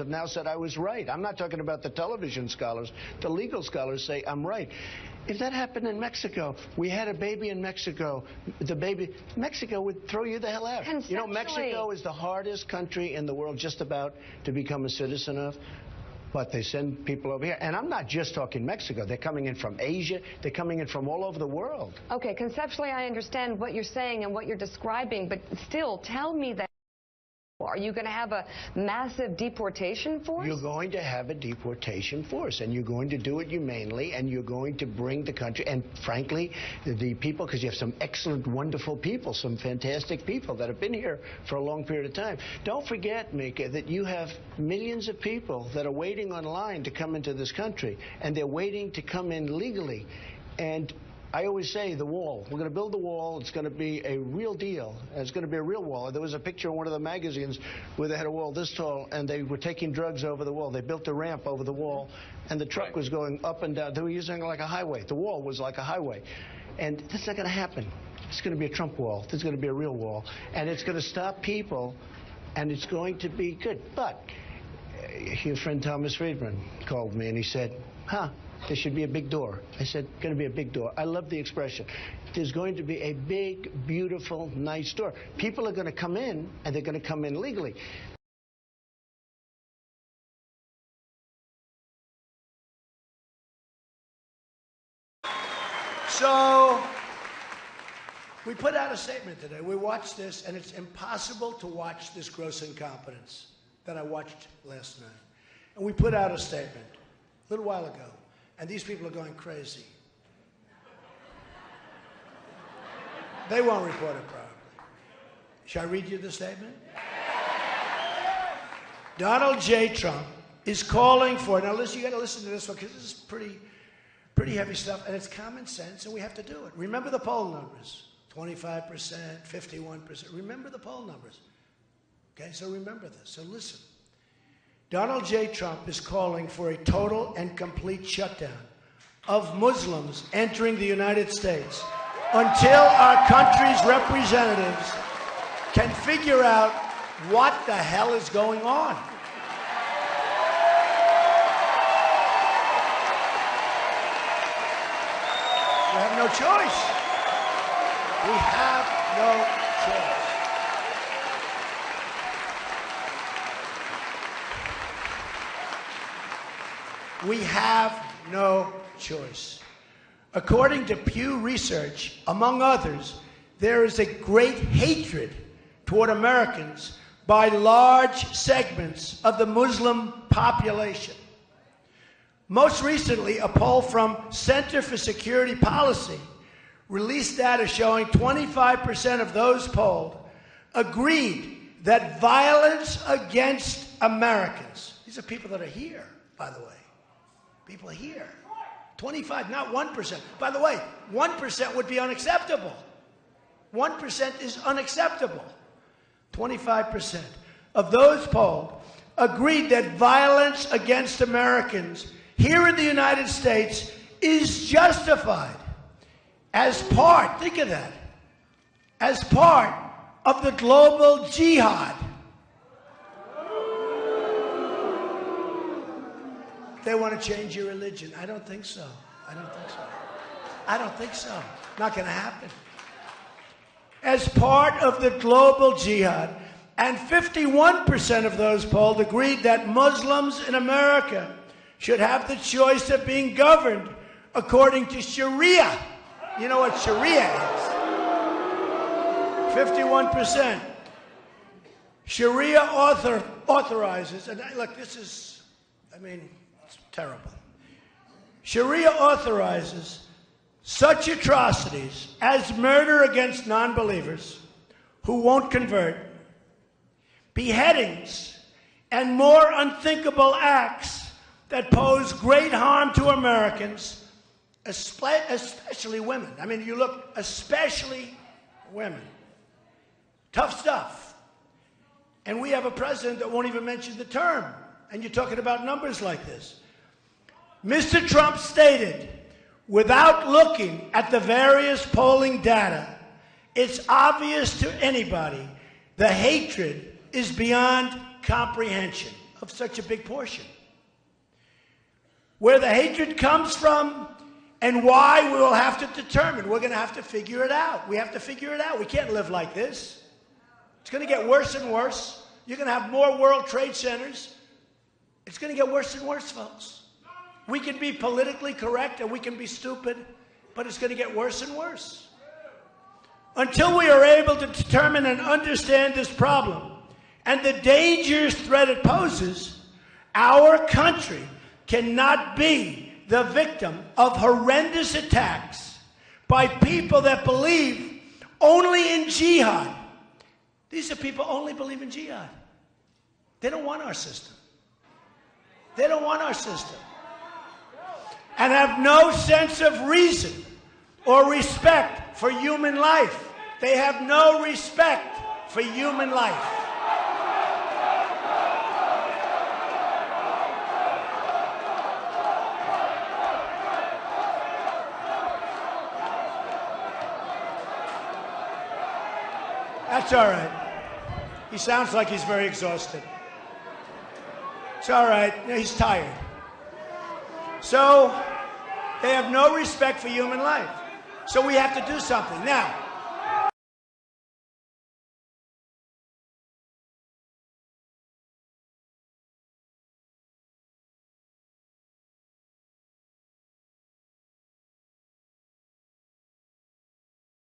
have now said I was right. I'm not talking about the television scholars. The legal scholars say I'm right. If that happened in Mexico, we had a baby in Mexico, Mexico would throw you the hell out. You know, Mexico is the hardest country in the world just about to become a citizen of. But they send people over here. And I'm not just talking Mexico. They're coming in from Asia. They're coming in from all over the world. Okay, conceptually, I understand what you're saying and what you're describing, but still, tell me that. Are you going to have a massive deportation force? You're going to have a deportation force, and you're going to do it humanely, and you're going to bring the country, and frankly, the people, because you have some excellent, wonderful people, some fantastic people that have been here for a long period of time. Don't forget, Mika, that you have millions of people that are waiting online to come into this country, and they're waiting to come in legally. And I always say the wall. We're going to build the wall. It's going to be a real deal. It's going to be a real wall. There was a picture in one of the magazines where they had a wall this tall, and they were taking drugs over the wall. They built a ramp over the wall, and the truck was going up and down. They were using it like a highway. The wall was like a highway. And that's not going to happen. It's going to be a Trump wall. There's going to be a real wall. And it's going to stop people, and it's going to be good. But your friend Thomas Friedman called me, and he said, there should be a big door. I said, going to be a big door. I love the expression. There's going to be a big, beautiful, nice door. People are going to come in, and they're going to come in legally. So we put out a statement today. We watched this, and it's impossible to watch this gross incompetence that I watched last night. And we put out a statement a little while ago. And these people are going crazy. They won't report it properly. Shall I read you the statement? Donald J. Trump is calling for, now listen, you got to listen to this one because this is pretty heavy stuff, and it's common sense, and we have to do it. Remember the poll numbers, 25%, 51%. Remember the poll numbers. Okay, so remember this. So listen. Donald J. Trump is calling for a total and complete shutdown of Muslims entering the United States until our country's representatives can figure out what the hell is going on. We have no choice. We have no choice. We have no choice. According to Pew Research, among others, there is a great hatred toward Americans by large segments of the Muslim population. Most recently, a poll from Center for Security Policy released data showing 25% of those polled agreed that violence against Americans, these are people that are here, by the way, people here. 25, not 1%. By the way, 1% would be unacceptable. 1% is unacceptable. 25% of those polled agreed that violence against Americans here in the United States is justified as part, think of that, as part of the global jihad. They want to change your religion. I don't think so. I don't think so. I don't think so. Not going to happen. As part of the global jihad, and 51% of those polled agreed that Muslims in America should have the choice of being governed according to Sharia. You know what Sharia is? 51%. Sharia authorizes, and look, this is, I mean, it's terrible. Sharia authorizes such atrocities as murder against non-believers who won't convert, beheadings, and more unthinkable acts that pose great harm to Americans, especially women. I mean, you look, especially women. Tough stuff. And we have a president that won't even mention the term. And you're talking about numbers like this. Mr. Trump stated, without looking at the various polling data, it's obvious to anybody the hatred is beyond comprehension. of such a big portion. Where the hatred comes from and why, we will have to determine. We're going to have to figure it out. We have to figure it out. We can't live like this. It's going to get worse and worse. You're going to have more World Trade Centers. It's going to get worse and worse, folks. We can be politically correct and we can be stupid, but it's going to get worse and worse. Until we are able to determine and understand this problem and the dangerous threat it poses, our country cannot be the victim of horrendous attacks by people that believe only in jihad. These are people who only believe in jihad. They don't want our system. They don't want our system. And have no sense of reason or respect for human life. They have no respect for human life. That's all right. He sounds like he's very exhausted. It's all right. He's tired. So they have no respect for human life. So we have to do something. Now,